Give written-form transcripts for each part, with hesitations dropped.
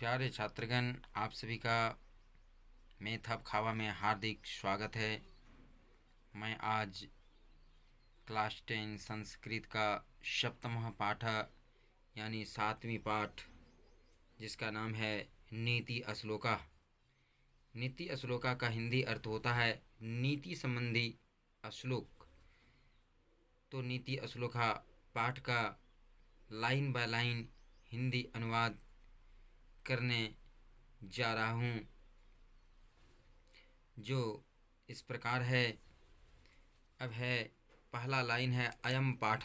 प्यारे छात्रगण, आप सभी का मैथ हब खावा में हार्दिक स्वागत है। मैं आज क्लास 10 संस्कृत का सप्तमः पाठ यानी 7वीं पाठ, जिसका नाम है नीति अश्लोका। नीति अश्लोका का हिंदी अर्थ होता है नीति संबंधी अश्लोक। तो नीति अश्लोका पाठ का लाइन बाय लाइन हिंदी अनुवाद करने जा रहा हूँ, जो इस प्रकार है। अब है पहला लाइन है अयम पाठ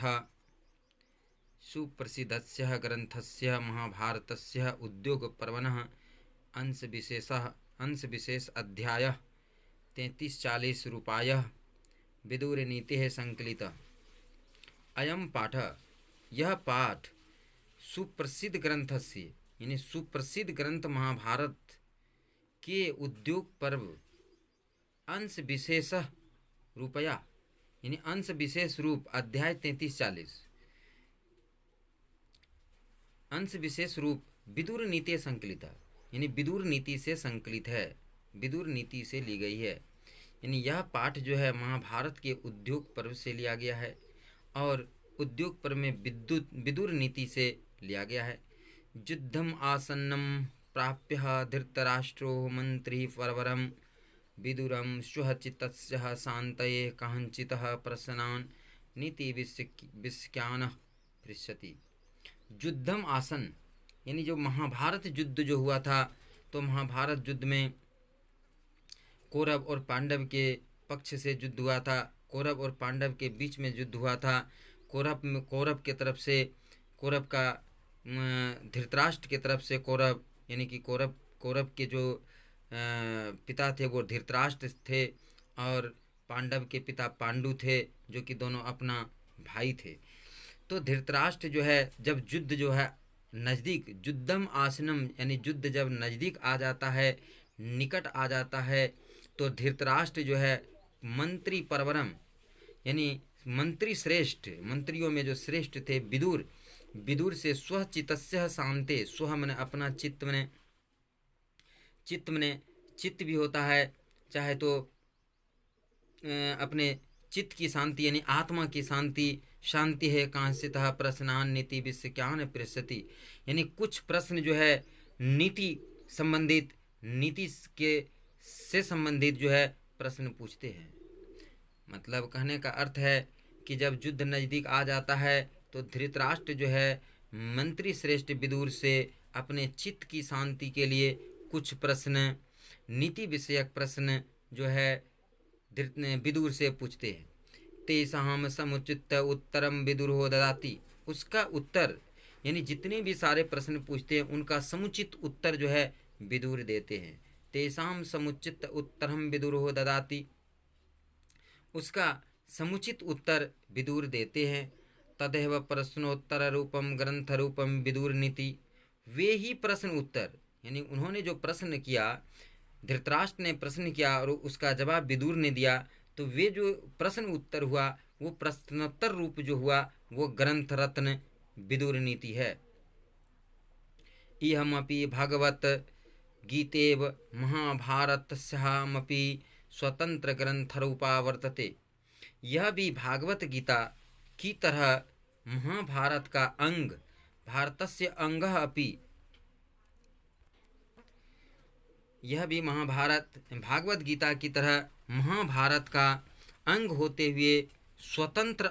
सुप्रसिद्धस्य ग्रंथस्य महाभारतस्य उद्योगपर्वणः अंशविशेष अध्याय 33-40 रूपायः विदुरनीतिः संकलितः। अयम पाठ, यह पाठ सुप्रसिद्ध ग्रंथस्य यानी सुप्रसिद्ध ग्रंथ महाभारत के उद्योग पर्व अंश विशेष रूपया यानी अंश विशेष रूप अध्याय 33-40 अंश विशेष रूप विदुर नीति संकलित यानी विदुर नीति से संकलित है, विदुर नीति से ली गई है। यानी यह पाठ जो है महाभारत के उद्योग पर्व से लिया गया है और उद्योग पर्व में विदुर नीति से लिया गया है। युद्धम आसन्नम प्राप्य धृतराष्ट्रो मंत्री परवरम विदुरम स्वचित्तस्य शांतये कांचितः प्रश्नान् नीति विस्क्यान पृच्छति। युद्धम आसन यानी जो महाभारत युद्ध जो हुआ था, तो महाभारत युद्ध में कौरव और पांडव के पक्ष से युद्ध हुआ था, कौरव और पांडव के बीच में युद्ध हुआ था। कौरव के तरफ से कौरव का धृतराष्ट्र के तरफ से कौरव यानी कि कौरव के जो पिता थे वो धृतराष्ट्र थे और पांडव के पिता पांडु थे, जो कि दोनों अपना भाई थे। तो धृतराष्ट्र जो है जब युद्ध जो है नज़दीक, युद्धम आसनम यानी युद्ध जब नज़दीक आ जाता है, निकट आ जाता है, तो धृतराष्ट्र जो है मंत्री परवरम यानी मंत्री श्रेष्ठ, मंत्रियों में जो श्रेष्ठ थे विदुर से स्वचित्तस्य शांते, स्व मने अपना, चित्त मने चित्त भी होता है, चाहे तो अपने चित्त की शांति यानी आत्मा की शांति है। कांसितः प्रश्नान नीति विस्क्यान पृच्छति यानी कुछ प्रश्न जो है नीति के से संबंधित जो है प्रश्न पूछते हैं। मतलब कहने का अर्थ है कि जब युद्ध नज़दीक आ जाता है तो धृतराष्ट्र जो है मंत्री श्रेष्ठ विदुर से अपने चित्त की शांति के लिए कुछ प्रश्न, नीति विषयक प्रश्न जो है विदुर से पूछते हैं। तेषां समुचित उत्तरम विदुरो ददाति, उसका उत्तर यानी जितने भी सारे प्रश्न पूछते हैं उनका समुचित उत्तर जो है विदुर देते हैं। तेषां समुचित उत्तरम विदुरो ददाति, उसका समुचित उत्तर विदुर देते हैं। तदेव प्रश्नोत्तर रूपम ग्रंथ रूपम विदुर नीति, वे ही प्रश्न उत्तर यानी उन्होंने जो प्रश्न किया, धृतराष्ट्र ने प्रश्न किया और उसका जवाब विदुर ने दिया, तो वे जो प्रश्न उत्तर हुआ वो प्रश्नोत्तर रूप जो हुआ वो ग्रंथ रत्न विदुर नीति है। इहमपि भगवत गीतेव महाभारतस्यामपि स्वतंत्र ग्रंथ रूपा वर्तते, यह भी भागवत गीता की तरह महाभारत का अंग, भारतस्य अंगः अपि, यह भी भागवत गीता की तरह महाभारत का अंग होते हुए स्वतंत्र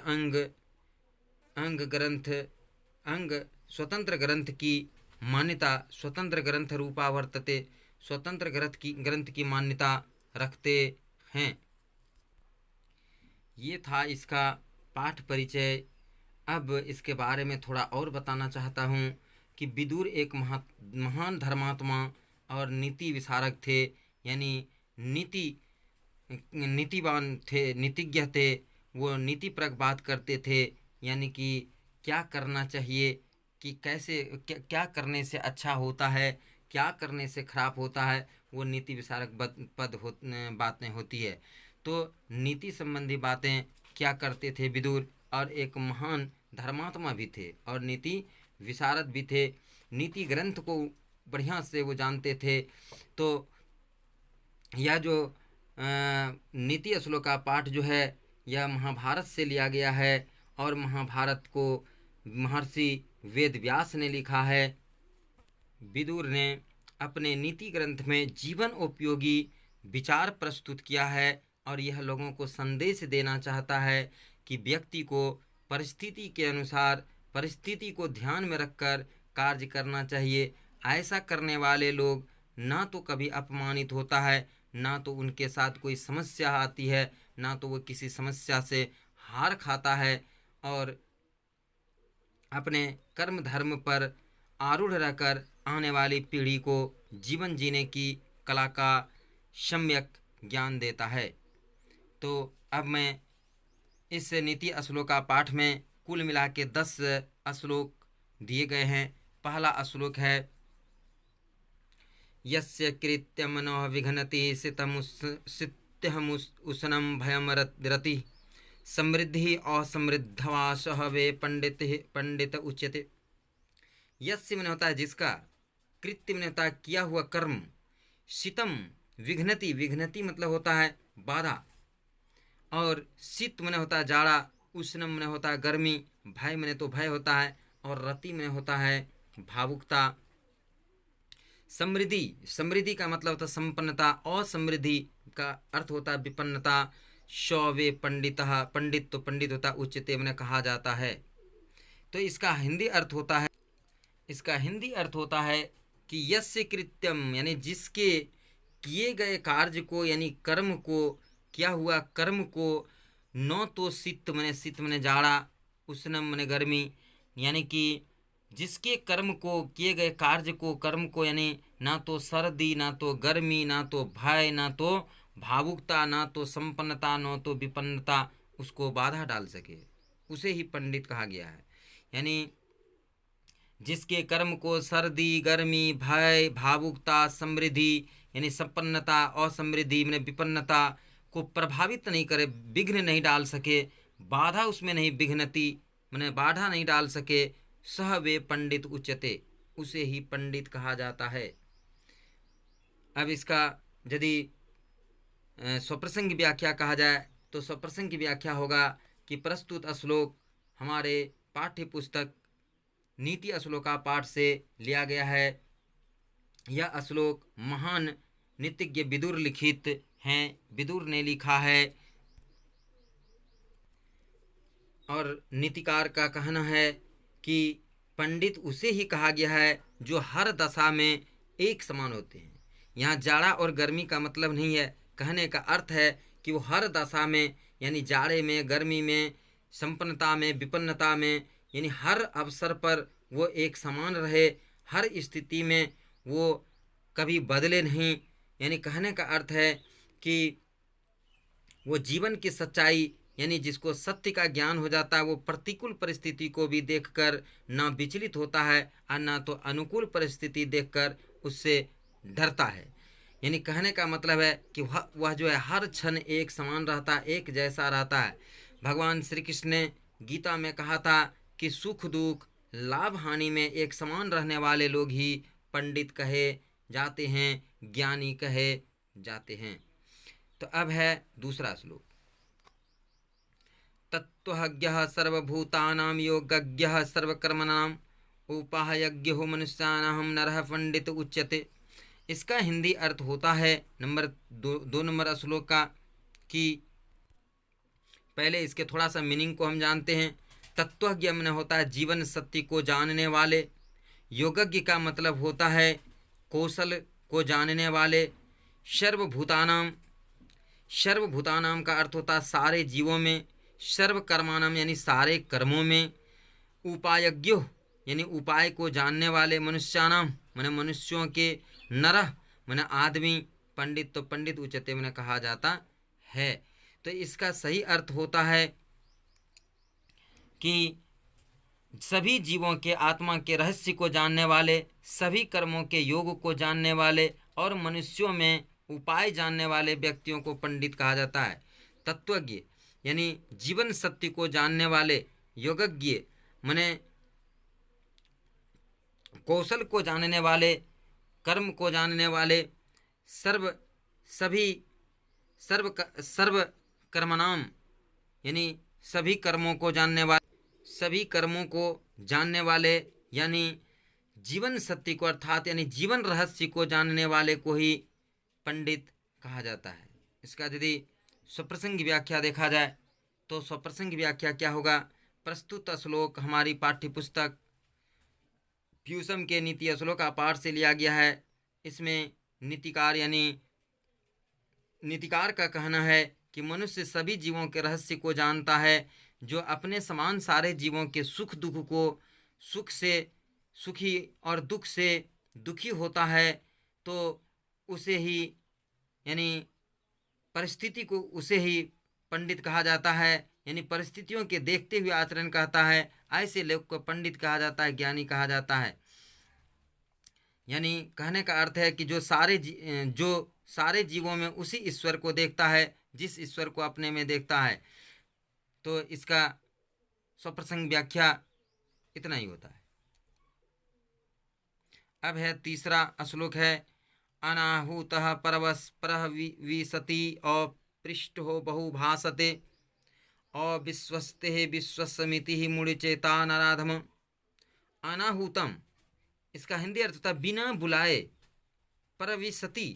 स्वतंत्र ग्रंथ की मान्यता, स्वतंत्र ग्रंथ रूपा वर्तते, स्वतंत्र ग्रंथ की मान्यता रखते हैं। ये था इसका पाठ परिचय। अब इसके बारे में थोड़ा और बताना चाहता हूँ कि विदुर एक महान धर्मात्मा और नीति विशारक थे, यानी नीतिवान थे, नीतिज्ञ थे। वो नीतिपरक बात करते थे, यानी कि क्या करना चाहिए, कि कैसे क्या करने से अच्छा होता है, क्या करने से खराब होता है, वो नीति विशारक बातें होती है। तो नीति संबंधी बातें क्या करते थे विदुर, और एक महान धर्मात्मा भी थे और नीति विशारद भी थे। नीति ग्रंथ को बढ़िया से वो जानते थे। तो यह जो नीति अश्लोक का पाठ जो है यह महाभारत से लिया गया है और महाभारत को महर्षि वेद व्यास ने लिखा है। विदुर ने अपने नीति ग्रंथ में जीवन उपयोगी विचार प्रस्तुत किया है और यह लोगों को संदेश देना चाहता है कि व्यक्ति को परिस्थिति के अनुसार परिस्थिति को ध्यान में रखकर कार्य करना चाहिए। ऐसा करने वाले लोग ना तो कभी अपमानित होता है, ना तो उनके साथ कोई समस्या आती है, ना तो वो किसी समस्या से हार खाता है और अपने कर्म धर्म पर आरूढ़ रहकर आने वाली पीढ़ी को जीवन जीने की कला का सम्यक ज्ञान देता है। तो अब मैं इस नीति अश्लोक का पाठ में कुल मिला के 10 अश्लोक दिए गए हैं। पहला अश्लोक है यस्य कृत्य मनोः विघ्नति सित्यहमुष्णं भयमरति समृद्धि असमृद्धवासः वे पंडित उच्यते। यस्य मन होता है जिसका, कृत्य मन होता है किया हुआ कर्म, शीतम विघ्नति, विघ्नति मतलब होता है बाधा, और शीत मन होता है जाड़ा, उष्णम मन होता है गर्मी, भय मन तो भय होता है, और रति मन होता है भावुकता। समृद्धि, समृद्धि का मतलब होता है संपन्नता, और समृद्धि का अर्थ होता है विपन्नता। शौवे पंडित, पंडित तो पंडित होता है, उच्चते मैंने कहा जाता है। तो इसका हिंदी अर्थ होता है, इसका हिंदी अर्थ होता है कि यस्य कृत्यम यानी जिसके किए गए कार्य को यानी कर्म को, किया हुआ कर्म को, न तो शीत मने जाड़ा, उष्णम मने गर्मी, यानी कि जिसके कर्म को, किए गए कार्य को, कर्म को यानी ना तो सर्दी, ना तो गर्मी, ना तो भय, ना तो भावुकता, ना तो संपन्नता, ना तो विपन्नता उसको बाधा डाल सके, उसे ही पंडित कहा गया है। यानी जिसके कर्म को सर्दी, गर्मी, भय, भावुकता, समृद्धि यानी संपन्नता, असमृद्धि यानी विपन्नता को प्रभावित नहीं करे, विघ्न नहीं डाल सके, बाधा उसमें नहीं, विघ्नति माने बाधा नहीं डाल सके, सह वे पंडित उच्यते, उसे ही पंडित कहा जाता है। अब इसका यदि स्वप्रसंग व्याख्या कहा जाए तो स्वप्रसंग की व्याख्या होगा कि प्रस्तुत श्लोक हमारे पाठ्य पुस्तक नीति अश्लोका पाठ से लिया गया है। यह श्लोक महान नीतिज्ञ विदुर लिखित हैं, विदुर ने लिखा है, और नीतिकार का कहना है कि पंडित उसे ही कहा गया है जो हर दशा में एक समान होते हैं। यहाँ जाड़ा और गर्मी का मतलब नहीं है, कहने का अर्थ है कि वो हर दशा में यानी जाड़े में, गर्मी में, संपन्नता में, विपन्नता में, यानी हर अवसर पर वो एक समान रहे, हर स्थिति में वो कभी बदले नहीं। यानी कहने का अर्थ है कि वो जीवन की सच्चाई यानी जिसको सत्य का ज्ञान हो जाता है वो प्रतिकूल परिस्थिति को भी देखकर ना विचलित होता है और ना तो अनुकूल परिस्थिति देखकर उससे डरता है। यानी कहने का मतलब है कि वह जो है हर क्षण एक समान रहता है, एक जैसा रहता है। भगवान श्री कृष्ण ने गीता में कहा था कि सुख दुख, लाभ हानि में एक समान रहने वाले लोग ही पंडित कहे जाते हैं, ज्ञानी कहे जाते हैं। तो अब है दूसरा श्लोक। तत्त्वज्ञः सर्वभूतानां योगज्ञः सर्वकर्मणां उपायज्ञो मनुष्याणां नरः पंडित उच्यते। इसका हिंदी अर्थ होता है नंबर दो नंबर श्लोक का कि पहले इसके थोड़ा सा मीनिंग को हम जानते हैं। तत्वज्ञ में होता है जीवन सत्य को जानने वाले, योगज्ञ का मतलब होता है कौशल को जानने वाले, सर्वभूतानाम, सर्वभूतानाम का अर्थ होता है सारे जीवों में, सर्वकर्मानाम यानी सारे कर्मों में, उपायज्ञो यानी उपाय को जानने वाले, मनुष्यानाम माने मनुष्यों के, नरः माने आदमी, पंडित तो पंडित उच्चते माने कहा जाता है। तो इसका सही अर्थ होता है कि सभी जीवों के आत्मा के रहस्य को जानने वाले, सभी कर्मों के योग को जानने वाले और मनुष्यों में उपाय जानने वाले व्यक्तियों को पंडित कहा जाता है। तत्वज्ञ यानी जीवन सत्य को जानने वाले, योगज्ञ माने कौशल को जानने वाले, कर्म को जानने वाले, सभी सर्व कर्मणाम यानी सभी कर्मों को जानने वाले, सभी कर्मों को जानने वाले यानी जीवन सत्य को अर्थात यानी जीवन रहस्य को जानने वाले को ही पंडित कहा जाता है। इसका यदि स्वप्रसंग व्याख्या देखा जाए तो स्वप्रसंग व्याख्या क्या होगा? प्रस्तुत श्लोक हमारी पाठ्य पुस्तक प्यूसम के नीति श्लोक का पाठ से लिया गया है। इसमें नीतिकार का कहना है कि मनुष्य सभी जीवों के रहस्य को जानता है। जो अपने समान सारे जीवों के सुख दुख को सुख से सुखी और दुख से दुखी होता है तो उसे ही यानी परिस्थिति को उसे ही पंडित कहा जाता है, यानी परिस्थितियों के देखते हुए आचरण कहता है। ऐसे लोग को पंडित कहा जाता है, ज्ञानी कहा जाता है। यानी कहने का अर्थ है कि जो सारे जीवों में उसी ईश्वर को देखता है जिस ईश्वर को अपने में देखता है। तो इसका स्वप्रसंग व्याख्या इतना ही होता है। अब है तीसरा श्लोक है अनाहूतः परः विशति अपृष्टो बहुभासते अविश्वस्ते विश्वसमिति मुड़िचेता नराधम। अनाहूतम इसका हिंदी अर्थ होता है बिना बुलाए, परविशति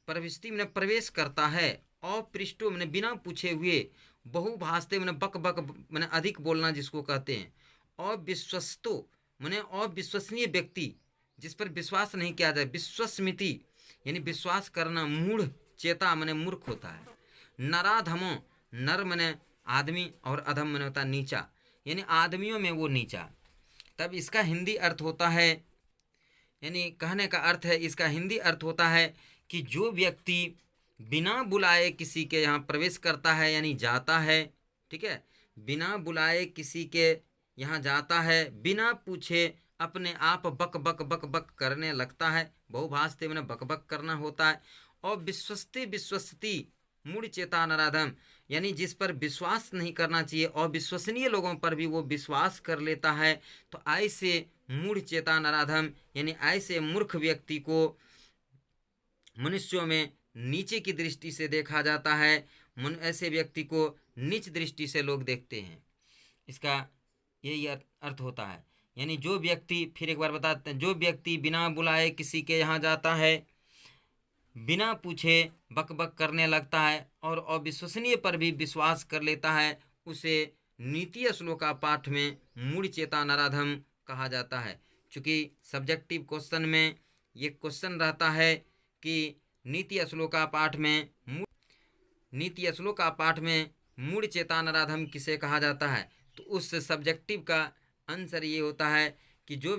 परविशति मैंने प्रवेश करता है, अपृष्टो मैंने बिना पूछे हुए, बहुभाषते मैंने बक बक मैंने अधिक बोलना जिसको कहते हैं, अविश्वस्तो मैंने अविश्वसनीय व्यक्ति जिस पर विश्वास नहीं किया जाए, विश्वस्मिति यानी विश्वास करना, मूढ़ चेता मैंने मूर्ख होता है, नराधमो नर मैंने आदमी और अधम मैंने होता नीचा यानी आदमियों में वो नीचा। तब इसका हिंदी अर्थ होता है यानी कहने का अर्थ है, इसका हिंदी अर्थ होता है कि जो व्यक्ति बिना बुलाए किसी के यहाँ प्रवेश करता है यानी जाता है, ठीक है, बिना बुलाए किसी के यहाँ जाता है, बिना पूछे अपने आप बक बक बक बक करने लगता है, बहुभाषते मैंने बक बक करना होता है, और विश्वस्ती मूढ़ चेता नराधम यानी जिस पर विश्वास नहीं करना चाहिए और विश्वसनीय लोगों पर भी वो विश्वास कर लेता है। तो ऐसे मूढ़ चेता नराधम यानी ऐसे मूर्ख व्यक्ति को मनुष्यों में नीचे की दृष्टि से देखा जाता है। ऐसे व्यक्ति को नीच दृष्टि से लोग देखते हैं। इसका यही अर्थ होता है। यानी जो व्यक्ति, फिर एक बार बताते हैं, जो व्यक्ति बिना बुलाए किसी के यहाँ जाता है, बिना पूछे बक बक करने लगता है और अविश्वसनीय पर भी विश्वास कर लेता है, उसे नीति श्लोका पाठ में मूढ़ चेता नराधम कहा जाता है। चूँकि सब्जेक्टिव क्वेश्चन में ये क्वेश्चन रहता है कि नीति श्लोका पाठ में मूढ़ चेता नराधम किसे कहा जाता है, तो उस सब्जेक्टिव का आंसर ये होता है कि जो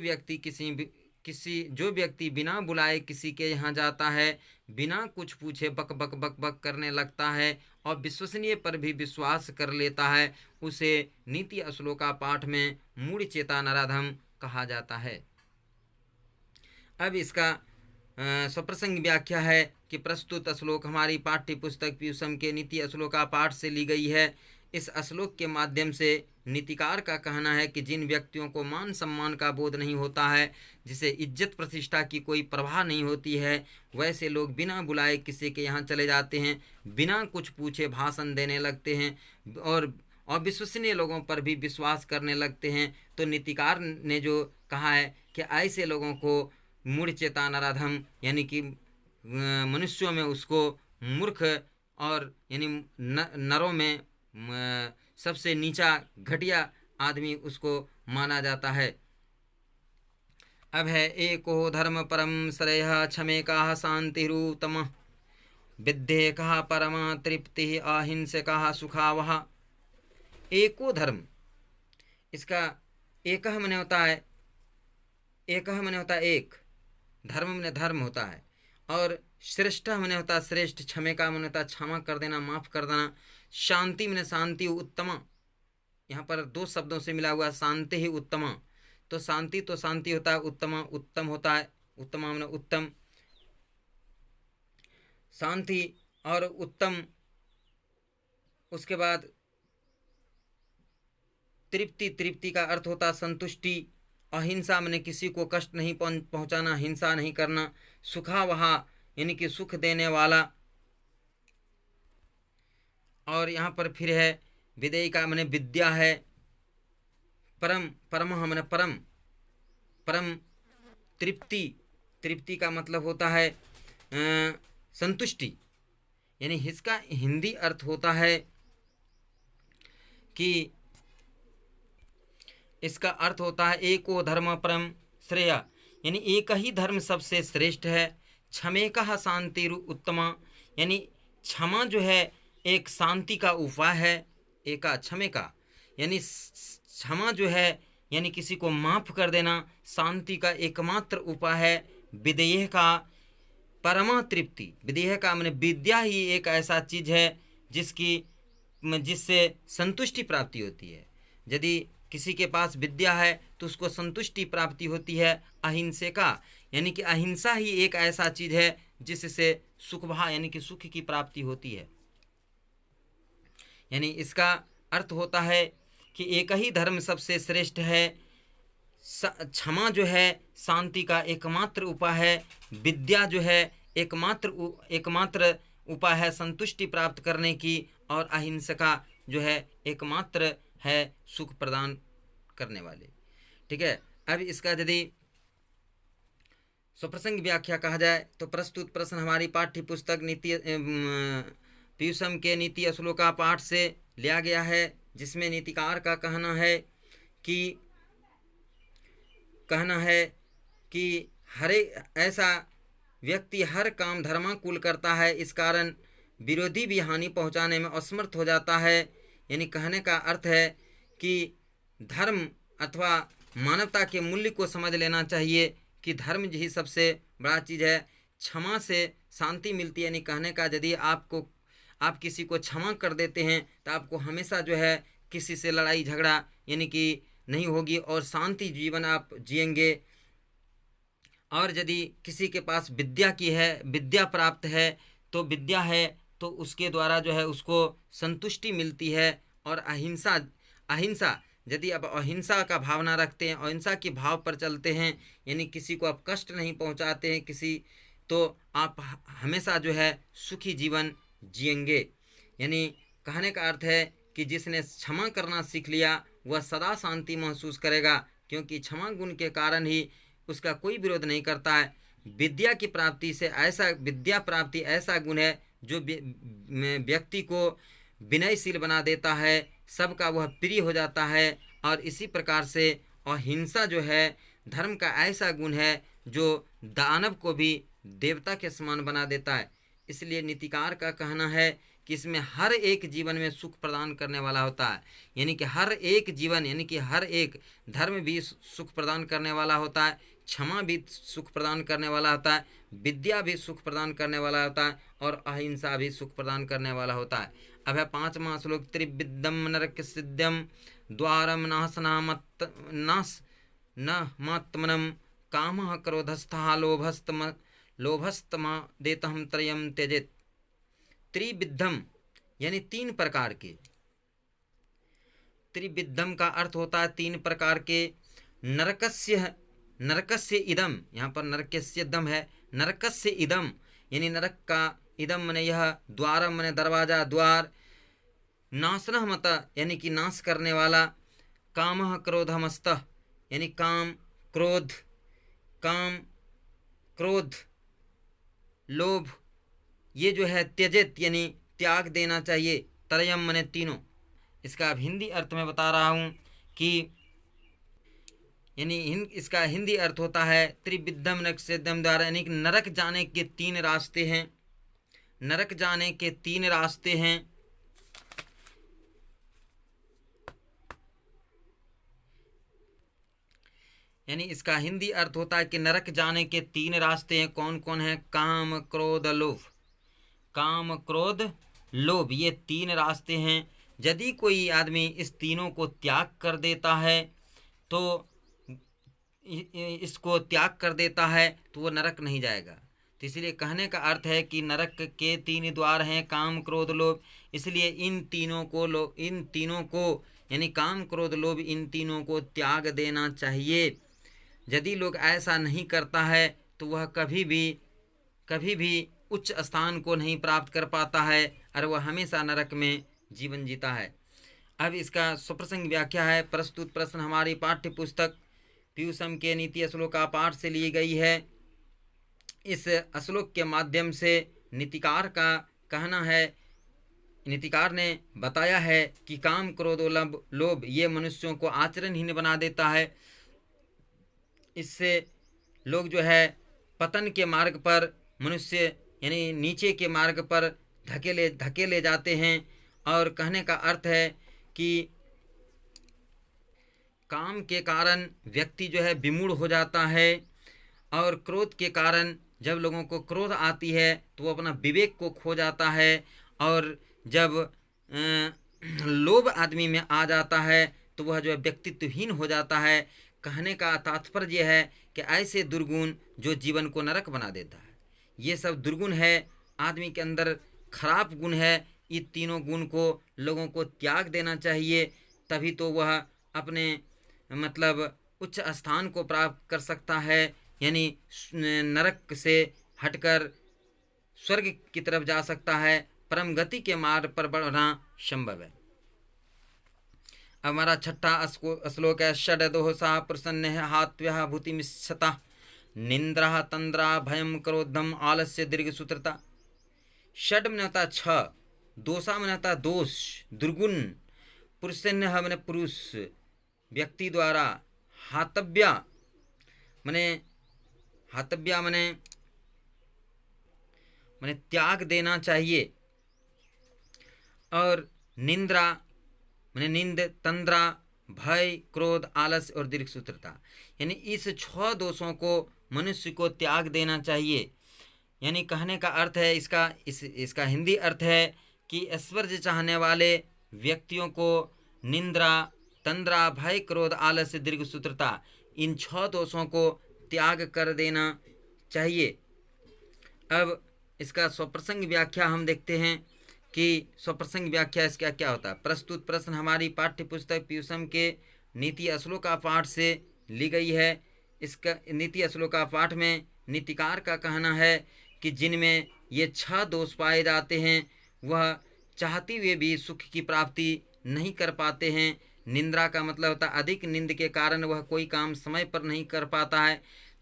व्यक्ति बिना बुलाए किसी के यहाँ जाता है, बिना कुछ पूछे बक बक बक बक करने लगता है और विश्वसनीय पर भी विश्वास कर लेता है, उसे नीति श्लोका पाठ में मूढ़ चेता नराधम कहा जाता है। अब इसका स्वप्रसंग व्याख्या है कि प्रस्तुत श्लोक हमारी पाठ्य पुस्तक प्यूसम के नीति श्लोका पाठ से ली गई है। इस श्लोक के माध्यम से नीतिकार का कहना है कि जिन व्यक्तियों को मान सम्मान का बोध नहीं होता है, जिसे इज्जत प्रतिष्ठा की कोई परवाह नहीं होती है, वैसे लोग बिना बुलाए किसी के यहाँ चले जाते हैं, बिना कुछ पूछे भाषण देने लगते हैं और अविश्वसनीय लोगों पर भी विश्वास करने लगते हैं। तो नीतिकार ने जो कहा है कि ऐसे लोगों को मूढ़ चेता नराधम यानी कि मनुष्यों में उसको मूर्ख और यानी नरों में सबसे नीचा घटिया आदमी उसको माना जाता है। अब है एको धर्म परम श्रेयः क्षमेकः शान्तिरुत्तमः विद्येकः परम तृप्ति अहिंसकः सुखावह। एको धर्म, इसका एकह माने होता है, एकह माने होता है एक, धर्म माने धर्म होता है, और श्रेष्ठ माने होता है श्रेष्ठ, क्षमेका माने होता है क्षमा कर देना, माफ़ कर देना, शांति माने शांति, उत्तमा यहाँ पर दो शब्दों से मिला हुआ शांति ही उत्तमा, तो शांति होता है, उत्तमा उत्तम होता है, उत्तमा माने उत्तम, शांति और उत्तम। उसके बाद तृप्ति का अर्थ होता है संतुष्टि, अहिंसा मैंने किसी को कष्ट नहीं पहुंचाना, हिंसा नहीं करना। सुखावहा यानी कि सुख देने वाला। और यहाँ पर फिर है विदेयिका मैंने विद्या है। परम, परम मैंने परम, परम तृप्ति, तृप्ति का मतलब होता है संतुष्टि। यानी इसका हिंदी अर्थ होता है कि इसका अर्थ होता है एको धर्म परम श्रेय, यानी एक ही धर्म सबसे श्रेष्ठ है। क्षमेकः शांतिरु उत्तमा, यानी क्षमा जो है एक शांति का उपाय है। एका क्षमे का यानी क्षमा जो है यानी किसी को माफ़ कर देना शांति का एकमात्र उपाय है। विदेह का परमा तृप्ति, विदेह का मैंने विद्या ही एक ऐसा चीज़ है जिससे संतुष्टि प्राप्ति होती है। यदि किसी के पास विद्या है तो उसको संतुष्टि प्राप्ति होती है। अहिंसे का यानी कि अहिंसा ही एक ऐसा चीज़ है जिससे सुखभा यानी कि सुख की प्राप्ति होती है। यानी इसका अर्थ होता है कि एक ही धर्म सबसे श्रेष्ठ है। क्षमा जो है शांति का एकमात्र उपाय है। विद्या जो है एकमात्र उपाय है संतुष्टि प्राप्त करने की। और अहिंसा जो है एकमात्र है सुख प्रदान करने वाले। ठीक है। अब इसका यदि स्वप्रसंग व्याख्या कहा जाए तो प्रस्तुत प्रश्न हमारी पाठ्य पुस्तक नीति पीयूषम के नीति असूलों का पाठ से लिया गया है, जिसमें नीतिकार का कहना है कि हर ऐसा व्यक्ति हर काम धर्माकुल करता है, इस कारण विरोधी भी हानि पहुंचाने में असमर्थ हो जाता है। यानी कहने का अर्थ है कि धर्म अथवा मानवता के मूल्य को समझ लेना चाहिए कि धर्म ही सबसे बड़ा चीज़ है। क्षमा से शांति मिलती है। यानी कहने का यदि आप किसी को क्षमा कर देते हैं तो आपको हमेशा जो है किसी से लड़ाई झगड़ा यानी कि नहीं होगी और शांति जीवन आप जिएंगे। और यदि किसी के पास विद्या प्राप्त है तो विद्या है तो उसके द्वारा जो है उसको संतुष्टि मिलती है। और अहिंसा यदि आप अहिंसा का भावना रखते हैं, अहिंसा के भाव पर चलते हैं, यानी किसी को आप कष्ट नहीं पहुंचाते हैं तो आप हमेशा जो है सुखी जीवन जिएंगे। यानी कहने का अर्थ है कि जिसने क्षमा करना सीख लिया वह सदा शांति महसूस करेगा, क्योंकि क्षमा गुण के कारण ही उसका कोई विरोध नहीं करता है। विद्या प्राप्ति ऐसा गुण है जो व्यक्ति को विनयशील बना देता है, सबका वह प्रिय हो जाता है। और इसी प्रकार से अहिंसा जो है धर्म का ऐसा गुण है जो दानव को भी देवता के समान बना देता है। इसलिए नीतिकार का कहना है कि इसमें हर एक जीवन में सुख प्रदान करने वाला होता है। यानी कि हर एक जीवन यानी कि हर एक धर्म भी सुख प्रदान करने वाला होता है, क्षमा भी सुख प्रदान करने वाला होता है, विद्या भी सुख प्रदान करने वाला होता है और अहिंसा भी सुख प्रदान करने वाला होता है। अब है 5वां श्लोक। त्रिविद्धम नरक सिद्ध्यम द्वारम नास न मात्मनम कामः क्रोधस्थः लोभस्तम देतहम त्रयम त्यजेत। त्रिविद्धम यानी 3 प्रकार के। त्रिविद्धम का अर्थ होता है 3 प्रकार के। नरकस्य इदम, यहाँ पर नरकस्य दम है, नरकस्य इदम यानी नरक का, इदम मने यह, द्वारम मने दरवाजा द्वार, नासनः मत यानी कि नाश करने वाला, कामः क्रोधमस्तः यानी काम क्रोध लोभ, ये जो है त्यजेत यानी त्याग देना चाहिए। त्रयम मने तीनों। इसका अब हिंदी अर्थ में बता रहा हूँ कि यानी इसका हिंदी अर्थ होता है त्रिविद्धम नरकस्येदम द्वारा, यानी कि नरक जाने के 3 रास्ते हैं। नरक जाने के 3 रास्ते हैं। यानी इसका हिंदी अर्थ होता है कि नरक जाने के 3 रास्ते हैं। कौन कौन है? काम क्रोध लोभ। काम क्रोध लोभ ये 3 रास्ते हैं। यदि कोई आदमी इस तीनों को त्याग कर देता है तो वो नरक नहीं जाएगा। तो इसलिए कहने का अर्थ है कि नरक के 3 द्वार हैं, काम क्रोध लोभ। इसलिए इन तीनों को यानी काम क्रोध लोभ इन तीनों को त्याग देना चाहिए। यदि लोग ऐसा नहीं करता है तो वह कभी भी उच्च स्थान को नहीं प्राप्त कर पाता है और वह हमेशा नरक में जीवन जीता है। अब इसका सुप्रसंग व्याख्या है। प्रस्तुत प्रश्न हमारी पाठ्य पुस्तक पीयूषम के नीति श्लोक का पाठ से ली गई है। इस श्लोक के माध्यम से नीतिकार का कहना है, नीतिकार ने बताया है कि काम, क्रोध और लोभ ये मनुष्यों को आचरणहीन बना देता है। इससे लोग जो है पतन के मार्ग पर, मनुष्य यानी नीचे के मार्ग पर धकेले जाते हैं। और कहने का अर्थ है कि काम के कारण व्यक्ति जो है विमूढ़ हो जाता है, और क्रोध के कारण जब लोगों को क्रोध आती है तो वो अपना विवेक को खो जाता है, और जब लोभ आदमी में आ जाता है तो वह जो है व्यक्तित्वहीन हो जाता है। कहने का तात्पर्य यह है कि ऐसे दुर्गुण जो जीवन को नरक बना देता है, ये सब दुर्गुण है, आदमी के अंदर खराब गुण है। ये तीनों गुण को लोगों को त्याग देना चाहिए, तभी तो वह अपने मतलब उच्च स्थान को प्राप्त कर सकता है, यानी नरक से हटकर स्वर्ग की तरफ जा सकता है, परम गति के मार्ग पर बढ़ना संभव है। अब हमारा छठा श्लोक है। षडदोषा प्रसन्न हात्व्य भूतिमिच्छता निंद्रा तंद्रा भयम क्रोधम आलस्य दीर्घ सूत्रता। षड में होता छह, दोषा में होता दोष, दुर्गुण, प्रसन्न मैंने पुरुष व्यक्ति द्वारा, हातव्या मैंने त्याग देना चाहिए, और निंद्रा मैंने नींद, तंद्रा भय, क्रोध, आलस और दीर्घ सूत्रता, यानी इस 6 दोषों को मनुष्य को त्याग देना चाहिए। यानी कहने का अर्थ है, इसका हिंदी अर्थ है कि ऐश्वर्य चाहने वाले व्यक्तियों को निंद्रा, तंद्रा, भय, क्रोध, आलस्य, दीर्घ सूत्रता, इन 6 दोषों को त्याग कर देना चाहिए। अब इसका स्वप्रसंग व्याख्या हम देखते हैं कि स्वप्रसंग व्याख्या इसका क्या होता है। प्रस्तुत प्रश्न हमारी पाठ्य पुस्तक पीयूषम के नीति श्लोका पाठ से ली गई है। इसका नीति श्लोका पाठ में नीतिकार का कहना है कि जिनमें ये 6 दोष पाए जाते हैं वह चाहते हुए भी सुख की प्राप्ति नहीं कर पाते हैं। निंद्रा का मतलब होता है अधिक निंद के कारण वह कोई काम समय पर नहीं कर पाता है।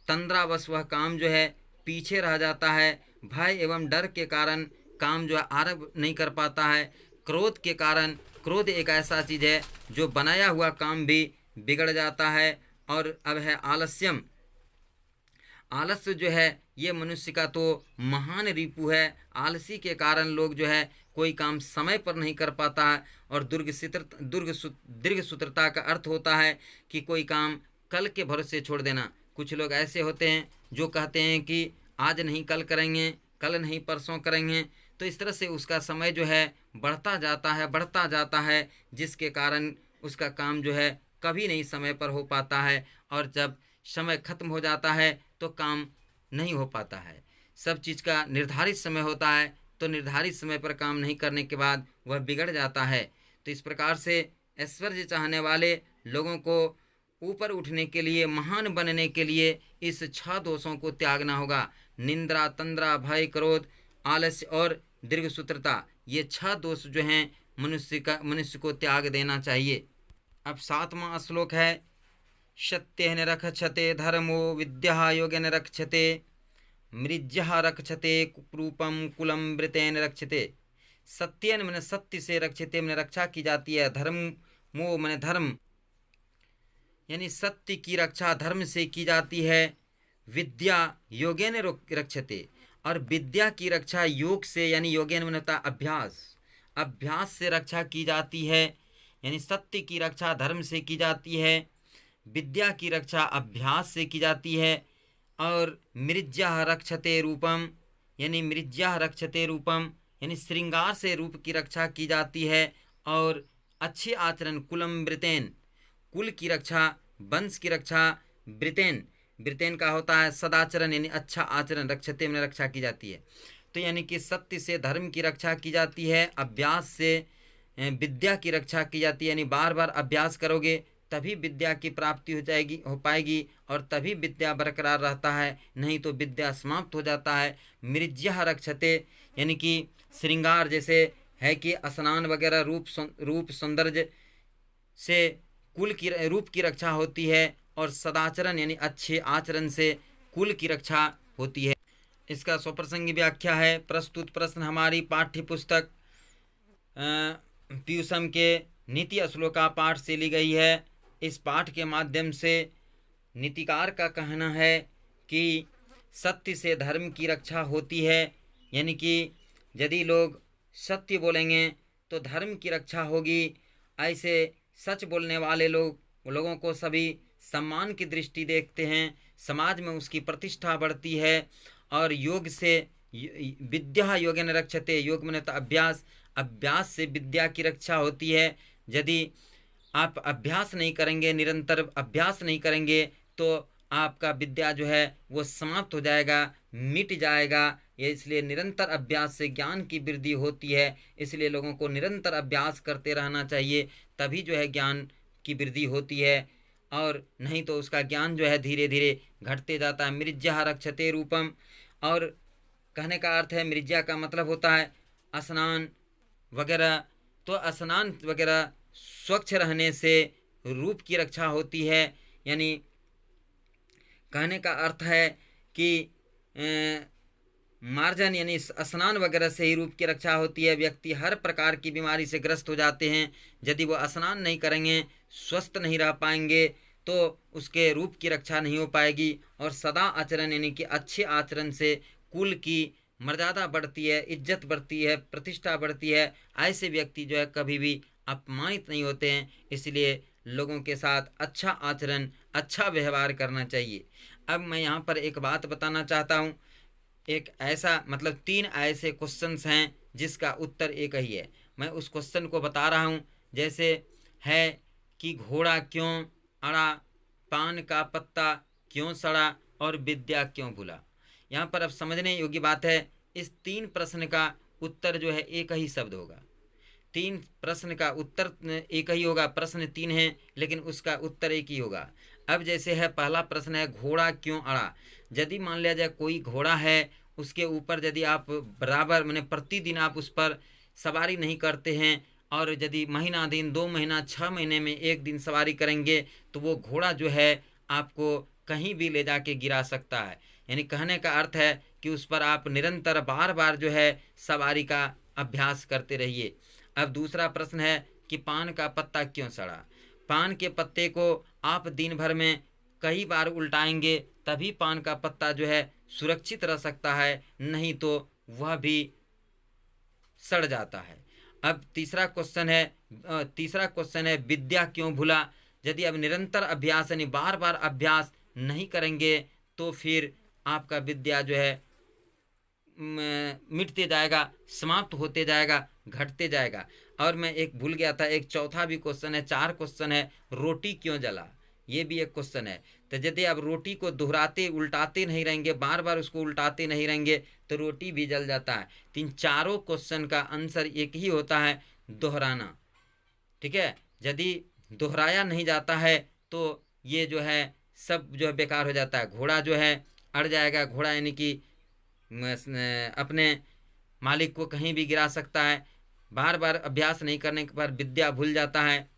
तंद्रावश वह काम जो है पीछे रह जाता है। भय एवं डर के कारण काम जो है आरंभ नहीं कर पाता है। क्रोध के कारण, क्रोध एक ऐसा चीज़ है जो बनाया हुआ काम भी बिगड़ जाता है। और अब है आलस्यम, आलस्य जो है ये मनुष्य का तो महान रिपु है। आलसी के कारण लोग जो है कोई काम समय पर नहीं कर पाता है। और दीर्घ सूत्रता का अर्थ होता है कि कोई काम कल के भरोसे छोड़ देना। कुछ लोग ऐसे होते हैं जो कहते हैं कि आज नहीं कल करेंगे, कल नहीं परसों करेंगे, तो इस तरह से उसका समय जो है बढ़ता जाता है, जिसके कारण उसका काम जो है कभी नहीं समय पर हो पाता है। और जब समय खत्म हो जाता है तो काम नहीं हो पाता है। सब चीज़ का निर्धारित समय होता है, तो निर्धारित समय पर काम नहीं करने के बाद वह बिगड़ जाता है। तो इस प्रकार से ऐश्वर्य चाहने वाले लोगों को ऊपर उठने के लिए, महान बनने के लिए इस 6 दोषों को त्यागना होगा। निंद्रा, तंद्रा, भय, क्रोध, आलस्य और दीर्घ सूत्रता, ये 6 दोष जो हैं मनुष्य को त्याग देना चाहिए। अब 7वां श्लोक है। सत्येन रक्षते धर्मो विद्या योगेन रक्षते मृज्यः रक्षते रूपम कुलम वृतेन रक्षते। सत्येन मैंने सत्य से, रक्षते मैंने रक्षा की जाती है, धर्मो मैंने धर्म यानी सत्य की रक्षा धर्म से की जाती है। विद्या योगेन रक्षते, और विद्या की रक्षा योग से यानी योगेन मैंने होता अभ्यास से रक्षा की जाती है। यानी सत्य की रक्षा धर्म से की जाती है, विद्या की रक्षा अभ्यास से की जाती है। और मृज्या रक्षते रूपम यानी श्रृंगार से रूप की रक्षा की जाती है। और अच्छे आचरण कुलम वृतेन, कुल की रक्षा, वंश की रक्षा, वृतेन का होता है सदाचरण यानी अच्छा आचरण, रक्षते में रक्षा की जाती है। तो यानी कि सत्य से धर्म की रक्षा की जाती है, अभ्यास से विद्या की रक्षा की जाती है। यानी बार बार अभ्यास करोगे तभी विद्या की प्राप्ति हो पाएगी और तभी विद्या बरकरार रहता है, नहीं तो विद्या समाप्त हो जाता है। मृज्यः रक्षते, यानी कि श्रृंगार जैसे है कि स्नान वगैरह रूप सौंदर्य से कुल की रूप की रक्षा होती है, और सदाचरण यानी अच्छे आचरण से कुल की रक्षा होती है। इसका स्वप्रसंगी व्याख्या है। प्रस्तुत प्रश्न हमारी पाठ्य पुस्तक पीयूषम के नीति श्लोका पाठ से ली गई है। इस पाठ के माध्यम से नीतिकार का कहना है कि सत्य से धर्म की रक्षा होती है, यानी कि यदि लोग सत्य बोलेंगे तो धर्म की रक्षा होगी। ऐसे सच बोलने वाले लोगों को सभी सम्मान की दृष्टि देखते हैं, समाज में उसकी प्रतिष्ठा बढ़ती है। और योग से विद्या योगेन रक्षते, योग में तो अभ्यास से विद्या की रक्षा होती है। यदि आप अभ्यास नहीं करेंगे, निरंतर अभ्यास नहीं करेंगे, तो आपका विद्या जो है वो समाप्त हो जाएगा, मिट जाएगा। ये इसलिए निरंतर अभ्यास से ज्ञान की वृद्धि होती है, इसलिए लोगों को निरंतर अभ्यास करते रहना चाहिए, तभी जो है ज्ञान की वृद्धि होती है, और नहीं तो उसका ज्ञान जो है धीरे धीरे घटते जाता है। मृज्यः रक्षते रूपम, और कहने का अर्थ है मृज्या का मतलब होता है स्नान वगैरह। तो स्नान वगैरह स्वच्छ रहने से रूप की रक्षा होती है, यानी कहने का अर्थ है कि मार्जन यानी स्नान वगैरह से ही रूप की रक्षा होती है। व्यक्ति हर प्रकार की बीमारी से ग्रस्त हो जाते हैं, यदि वो स्नान नहीं करेंगे, स्वस्थ नहीं रह पाएंगे, तो उसके रूप की रक्षा नहीं हो पाएगी। और सदा आचरण यानी कि अच्छे आचरण से कुल की मर्यादा बढ़ती है, इज्जत बढ़ती है, प्रतिष्ठा बढ़ती है। ऐसे व्यक्ति जो है कभी भी अपमानित नहीं होते हैं, इसलिए लोगों के साथ अच्छा आचरण, अच्छा व्यवहार करना चाहिए। अब मैं यहाँ पर एक बात बताना चाहता हूँ। एक ऐसा मतलब 3 ऐसे क्वेश्चंस हैं जिसका उत्तर एक ही है। मैं उस क्वेश्चन को बता रहा हूँ। जैसे है कि घोड़ा क्यों अड़ा, पान का पत्ता क्यों सड़ा, और विद्या क्यों भूला। यहाँ पर अब समझने योग्य बात है, इस 3 प्रश्न का उत्तर जो है एक ही शब्द होगा। 3 प्रश्न का उत्तर एक ही होगा। प्रश्न 3 है लेकिन उसका उत्तर एक ही होगा। अब जैसे है पहला प्रश्न है घोड़ा क्यों अड़ा। यदि मान लिया जाए कोई घोड़ा है, उसके ऊपर यदि आप बराबर मैंने प्रतिदिन आप उस पर सवारी नहीं करते हैं, और यदि महीना दिन 2 महीना 6 महीने में एक दिन सवारी करेंगे, तो वो घोड़ा जो है आपको कहीं भी ले जाके गिरा सकता है। यानी कहने का अर्थ है कि उस पर आप निरंतर बार बार जो है सवारी का अभ्यास करते रहिए। अब दूसरा प्रश्न है कि पान का पत्ता क्यों सड़ा। पान के पत्ते को आप दिन भर में कई बार उल्टाएंगे, तभी पान का पत्ता जो है सुरक्षित रह सकता है, नहीं तो वह भी सड़ जाता है। अब तीसरा क्वेश्चन है विद्या क्यों भूला। यदि अब निरंतर अभ्यास यानी बार बार अभ्यास नहीं करेंगे, तो फिर आपका विद्या जो है मिटते जाएगा, समाप्त होते जाएगा, घटते जाएगा। और मैं एक भूल गया था, एक चौथा भी क्वेश्चन है। 4 क्वेश्चन है रोटी क्यों जला, ये भी एक क्वेश्चन है। तो यदि आप रोटी को दोहराते उल्टाते नहीं रहेंगे, बार बार उसको उल्टाते नहीं रहेंगे, तो रोटी भी जल जाता है। तो इन चारों क्वेश्चन का आंसर एक ही होता है, दोहराना। ठीक है, यदि दोहराया नहीं जाता है तो ये जो है सब जो है बेकार हो जाता है। घोड़ा जो है अड़ जाएगा, घोड़ा यानी कि अपने मालिक को कहीं भी गिरा सकता है। बार बार अभ्यास नहीं करने के बाद विद्या भूल जाता है,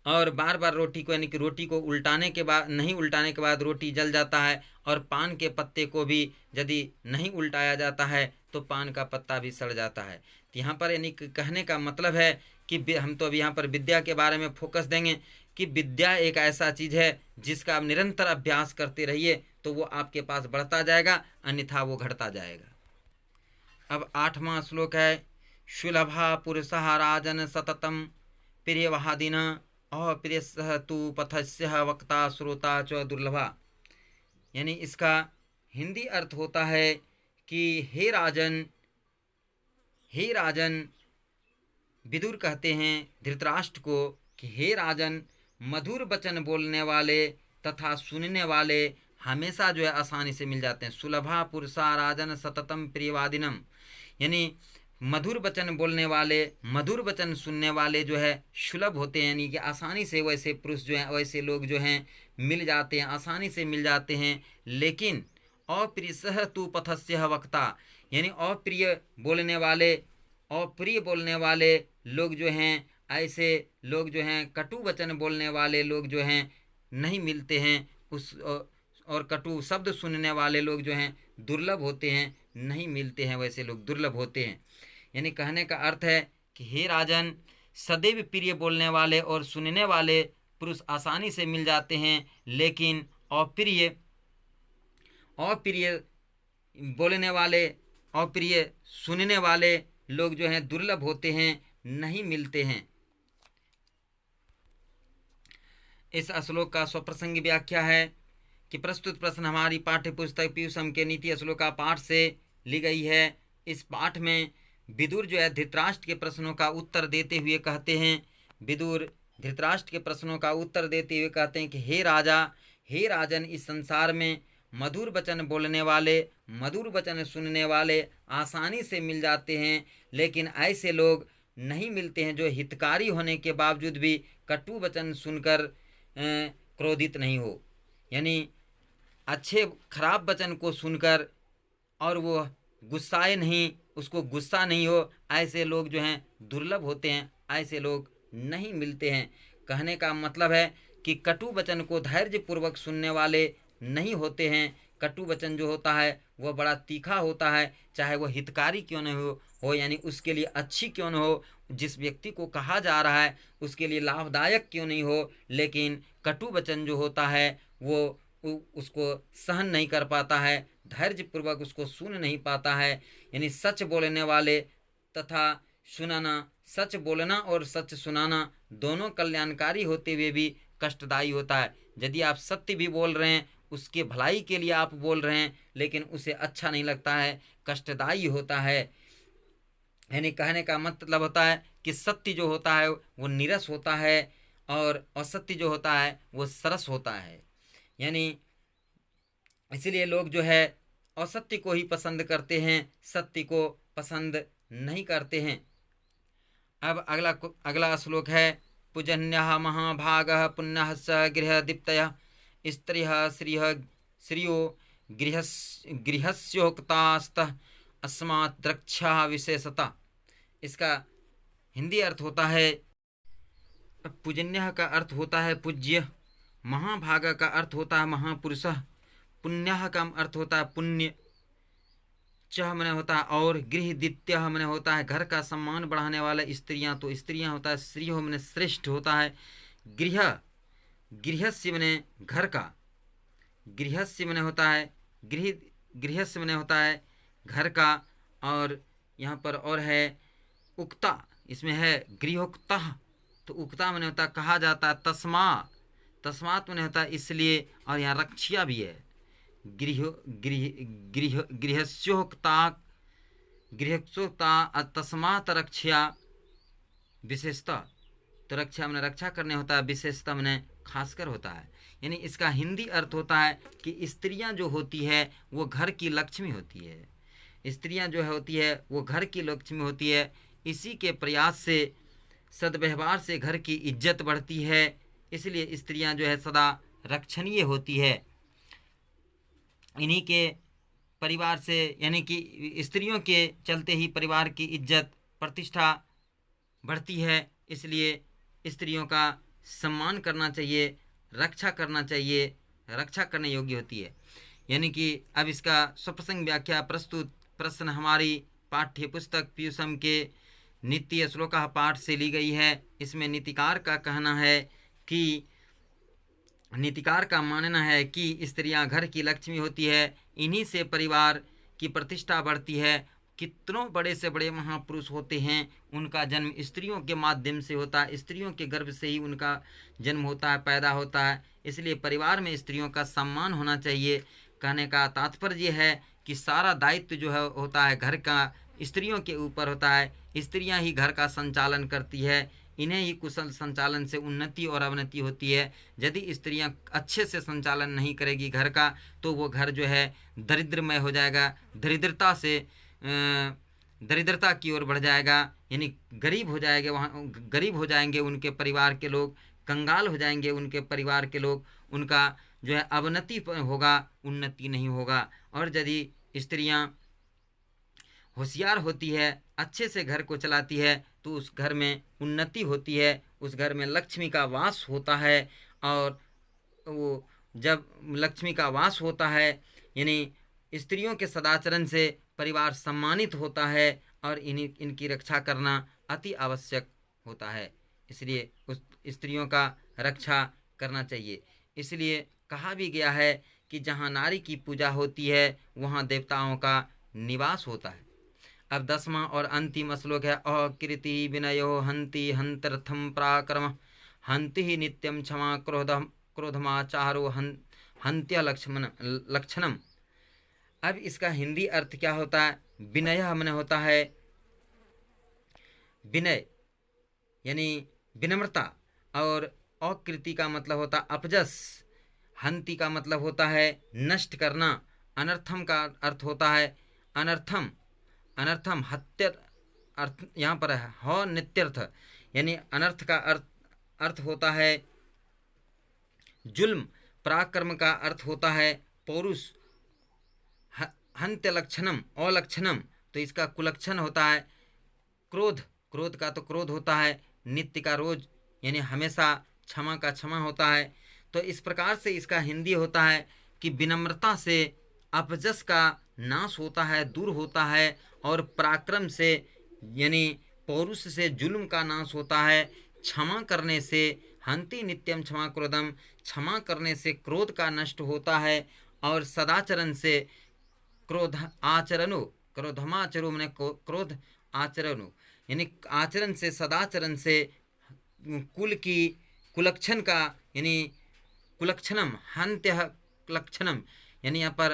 और बार बार रोटी को यानी कि रोटी को उल्टाने के बाद रोटी जल जाता है। और पान के पत्ते को भी यदि नहीं उल्टाया जाता है तो पान का पत्ता भी सड़ जाता है। तो यहाँ पर यानी कहने का मतलब है कि हम तो अब यहाँ पर विद्या के बारे में फोकस देंगे कि विद्या एक ऐसा चीज़ है जिसका आप निरंतर अभ्यास करते रहिए, तो वो आपके पास बढ़ता जाएगा, अन्यथा वो घटता जाएगा। अब 8वां श्लोक है शुलभा पुरुषः राजन सततम प्रियवादिन अप्रियः तु पथस्य वक्ता श्रोता च दुर्लभा। यानी इसका हिंदी अर्थ होता है कि हे राजन, विदुर कहते हैं धृतराष्ट्र को कि हे राजन, मधुर वचन बोलने वाले तथा सुनने वाले हमेशा जो है आसानी से मिल जाते हैं। सुलभा पुरुषा राजन सततम प्रियवादिनम, यानी मधुर वचन बोलने वाले, मधुर वचन सुनने वाले जो है सुलभ होते हैं, यानी कि आसानी से वैसे पुरुष जो हैं, वैसे लोग जो हैं मिल जाते हैं, आसानी से मिल जाते हैं। लेकिन अप्रियः तु पथस्य वक्ता, यानी अप्रिय बोलने वाले लोग जो हैं, ऐसे लोग जो हैं, कटु वचन बोलने वाले लोग जो हैं नहीं मिलते हैं। और कटु शब्द सुनने वाले लोग जो हैं दुर्लभ होते हैं, नहीं मिलते हैं, वैसे लोग दुर्लभ होते हैं। यानी कहने का अर्थ है कि हे राजन, सदैव प्रिय बोलने वाले और सुनने वाले पुरुष आसानी से मिल जाते हैं, लेकिन अप्रिय बोलने वाले, अप्रिय सुनने वाले लोग जो हैं दुर्लभ होते हैं, नहीं मिलते हैं। इस श्लोक का स्वप्रसंग व्याख्या है कि प्रस्तुत प्रश्न हमारी पाठ्य पुस्तक पीयूषम के नीति श्लोका पाठ से ली गई है। इस पाठ में विदुर जो है धृतराष्ट्र के प्रश्नों का उत्तर देते हुए कहते हैं, विदुर धृतराष्ट्र के प्रश्नों का उत्तर देते हुए कहते हैं कि हे राजा, हे राजन, इस संसार में मधुर वचन बोलने वाले, मधुर वचन सुनने वाले आसानी से मिल जाते हैं, लेकिन ऐसे लोग नहीं मिलते हैं जो हितकारी होने के बावजूद भी कटु वचन सुनकर क्रोधित नहीं हो। यानी अच्छे खराब वचन को सुनकर और वो गुस्साए नहीं, उसको गुस्सा नहीं हो, ऐसे लोग जो हैं दुर्लभ होते हैं, ऐसे लोग नहीं मिलते हैं। कहने का मतलब है कि कटु वचन को धैर्यपूर्वक सुनने वाले नहीं होते हैं। कटु वचन जो होता है वह बड़ा तीखा होता है, चाहे वह हितकारी क्यों न हो, यानी उसके लिए अच्छी क्यों न हो, जिस व्यक्ति को कहा जा रहा है उसके लिए लाभदायक क्यों नहीं हो, लेकिन कटु वचन जो होता है वो उसको सहन नहीं कर पाता है, धैर्यपूर्वक उसको सुन नहीं पाता है। यानी सच बोलने वाले तथा सुनाना, सच बोलना और सच सुनाना दोनों कल्याणकारी होते हुए भी कष्टदायी होता है। यदि आप सत्य भी बोल रहे हैं, उसके भलाई के लिए आप बोल रहे हैं, लेकिन उसे अच्छा नहीं लगता है, कष्टदायी होता है। यानी कहने का मतलब होता है कि सत्य जो होता है वो नीरस होता है और असत्य जो होता है वो सरस होता है। यानी इसलिए लोग जो है असत्य को ही पसंद करते हैं, सत्य को पसंद नहीं करते हैं। अब अगला श्लोक है, पूजन्यः महाभागः पुण्यः स गृहदीप्तयः स्त्रियः श्रियो गृहस्योक्तास्तः अस्मात् द्रक्षा विशेषता। इसका हिंदी अर्थ होता है, पूजन्यः का अर्थ होता है पूज्य, महाभाग का अर्थ होता है महापुरुषः, पुण्यः का अर्थ होता है पुण्य, चह मैंने होता है और, गृहदीप्तयः मैंने होता है घर का सम्मान बढ़ाने वाला स्त्रियां, तो स्त्रियां होता है श्रीयो मैंने श्रेष्ठ होता है, गृहस्य मैंने घर का, गृहस्य मैंने होता है गृहस्य मैंने होता है घर का, और यहाँ पर और है उक्ता, इसमें है गृहोक्ता, तो उक्ता मैंने होता है कहा जाता है, तस्मात मैंने होता है इसलिए, और यहाँ रक्षिया भी है, गृहस्योक्ता तस्मात् रक्षा विशेषता, तो रक्षा मैंने रक्षा करने होता है, विशेषता मैंने खासकर होता है। यानी इसका हिंदी अर्थ होता है कि स्त्रियां जो होती है वो घर की लक्ष्मी होती है, स्त्रियां जो होती है वो घर की लक्ष्मी होती है, इसी के प्रयास से, सद्व्यवहार से घर की इज्जत बढ़ती है, इसलिए स्त्रियां जो है सदा रक्षणीय होती है। इन्हीं के परिवार से, यानी कि स्त्रियों के चलते ही परिवार की इज्जत प्रतिष्ठा बढ़ती है, इसलिए स्त्रियों का सम्मान करना चाहिए, रक्षा करना चाहिए, रक्षा करने योग्य होती है। यानी कि अब इसका स्वप्रसंग व्याख्या प्रस्तुत प्रश्न हमारी पाठ्य पुस्तक पीयूषम के नीति श्लोका पाठ से ली गई है। इसमें नीतिकार का कहना है कि, नीतिकार का मानना है कि स्त्रियां घर की लक्ष्मी होती है, इन्हीं से परिवार की प्रतिष्ठा बढ़ती है। कितनों बड़े से बड़े महापुरुष होते हैं, उनका जन्म स्त्रियों के माध्यम से होता है, स्त्रियों के गर्भ से ही उनका जन्म होता है, पैदा होता है, इसलिए परिवार में स्त्रियों का सम्मान होना चाहिए। कहने का तात्पर्य है कि सारा दायित्व जो है होता है घर का स्त्रियों के ऊपर होता है, स्त्रियां ही घर का संचालन करती है, इन्हें ही कुशल संचालन से उन्नति और अवनति होती है। यदि स्त्रियां अच्छे से संचालन नहीं करेगी घर का, तो वो घर जो है दरिद्रमय हो जाएगा, दरिद्रता से दरिद्रता की ओर बढ़ जाएगा, यानी गरीब हो जाएंगे, वहाँ गरीब हो जाएंगे उनके परिवार के लोग, कंगाल हो जाएंगे उनके परिवार के लोग, उनका जो है अवनति होगा, उन्नति नहीं होगा। और यदि स्त्रियां होशियार होती है, अच्छे से घर को चलाती है, तो उस घर में उन्नति होती है, उस घर में लक्ष्मी का वास होता है। और वो जब लक्ष्मी का वास होता है, यानी स्त्रियों के सदाचरण से परिवार सम्मानित होता है, और इनकी रक्षा करना अति आवश्यक होता है। इसलिए उस स्त्रियों का रक्षा करना चाहिए। इसलिए कहा भी गया है कि जहाँ नारी की पूजा होती है वहाँ देवताओं का निवास होता है। अब 10वां और अंतिम श्लोक है, अकृति विनयो हंति हंतर्थम पराक्रम हंति नित्यम क्षमा क्रोधमाचारो हंत्य लक्षणम। अब इसका हिंदी अर्थ क्या होता है? विनय हमने होता है विनय यानी विनम्रता, और अकृति का मतलब होता अपजस, हंति का मतलब होता है नष्ट करना, अनर्थम का अर्थ होता है अनर्थम, अनर्थम हत्या अर्थ यहाँ पर है, ह नित्यर्थ, यानी अनर्थ का अर्थ होता है जुल्म, पराक्रम का अर्थ होता है पौरुष, हंत्य लक्षणम अलक्षणम, तो इसका कुलक्षण होता है क्रोध, क्रोध का तो क्रोध होता है, नित्य का रोज यानी हमेशा, क्षमा का क्षमा होता है। तो इस प्रकार से इसका हिंदी होता है कि विनम्रता से अपजस का नाश होता है, दूर होता है, और पराक्रम से यानी पौरुष से जुल्म का नाश होता है, क्षमा करने से हंति नित्यम क्षमा क्रोधम, क्षमा करने से क्रोध का नष्ट होता है, और सदाचरण से क्रोध आचरणो, क्रोधमाचरो मैंने क्रोध आचरणो, यानी आचरण से, सदाचरण से कुल की कुलक्षण का यानी कुलक्षणम हंत्य लक्षणम, यानी यहाँ पर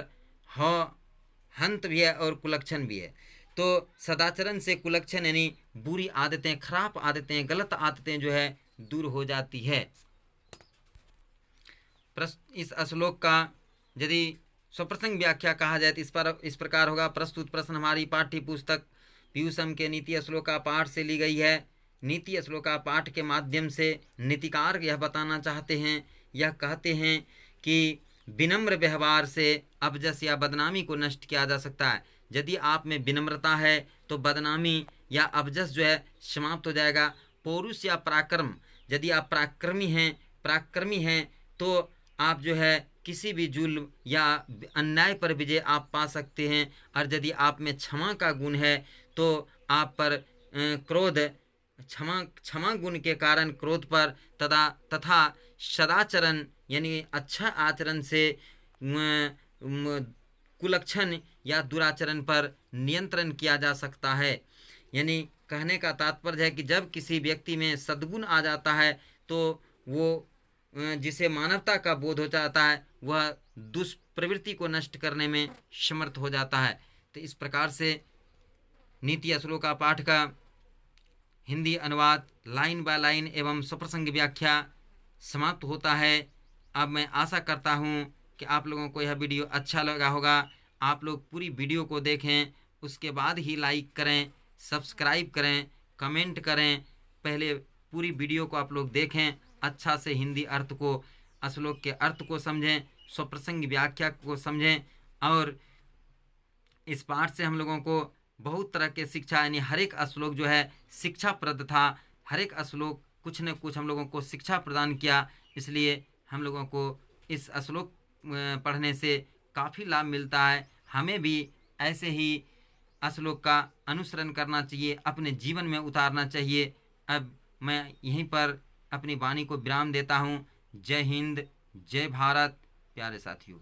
हंत भी है और कुलक्षण भी है। तो सदाचरण से कुलक्षण यानी बुरी आदतें, खराब आदतें, गलत आदतें जो है दूर हो जाती है। इस श्लोक का यदि स्वप्रसंग व्याख्या कहा जाए तो इस प्रकार होगा। प्रस्तुत प्रश्न हमारी पाठ्य पुस्तक पीयूषम के नीति श्लोका पाठ से ली गई है। नीति श्लोका पाठ के माध्यम से नीतिकार यह बताना चाहते हैं, यह कहते हैं कि विनम्र व्यवहार से अपजस या बदनामी को नष्ट किया जा सकता है। यदि आप में विनम्रता है तो बदनामी या अपजस जो है समाप्त हो जाएगा। पौरुष या पराक्रम, यदि आप पराक्रमी हैं तो आप जो है किसी भी जुल्म या अन्याय पर विजय आप पा सकते हैं। और यदि आप में क्षमा का गुण है तो आप पर क्रोध, क्षमा गुण के कारण क्रोध पर तथा सदाचरण यानी अच्छा आचरण से कुलक्षण या दुराचरण पर नियंत्रण किया जा सकता है। यानी कहने का तात्पर्य है कि जब किसी व्यक्ति में सद्गुण आ जाता है तो वो जिसे मानवता का बोध हो जाता है वह दुष्प्रवृत्ति को नष्ट करने में समर्थ हो जाता है। तो इस प्रकार से नीति श्लोका पाठ का हिंदी अनुवाद लाइन बाय लाइन एवं स्वप्रसंग व्याख्या समाप्त होता है। अब मैं आशा करता हूँ कि आप लोगों को यह वीडियो अच्छा लगा होगा। आप लोग पूरी वीडियो को देखें, उसके बाद ही लाइक करें, सब्सक्राइब करें, कमेंट करें। पहले पूरी वीडियो को आप लोग देखें, अच्छा से हिंदी अर्थ को, श्लोक के अर्थ को समझें, स्वप्रसंग व्याख्या को समझें। और इस पाठ से हम लोगों को बहुत तरह के शिक्षा, यानी हर एक श्लोक जो है शिक्षाप्रद था, हर एक श्लोक कुछ न कुछ हम लोगों को शिक्षा प्रदान किया। इसलिए हम लोगों को इस श्लोक पढ़ने से काफ़ी लाभ मिलता है। हमें भी ऐसे ही श्लोक का अनुसरण करना चाहिए, अपने जीवन में उतारना चाहिए। अब मैं यहीं पर अपनी वाणी को विराम देता हूँ। जय हिंद, जय भारत प्यारे साथियों।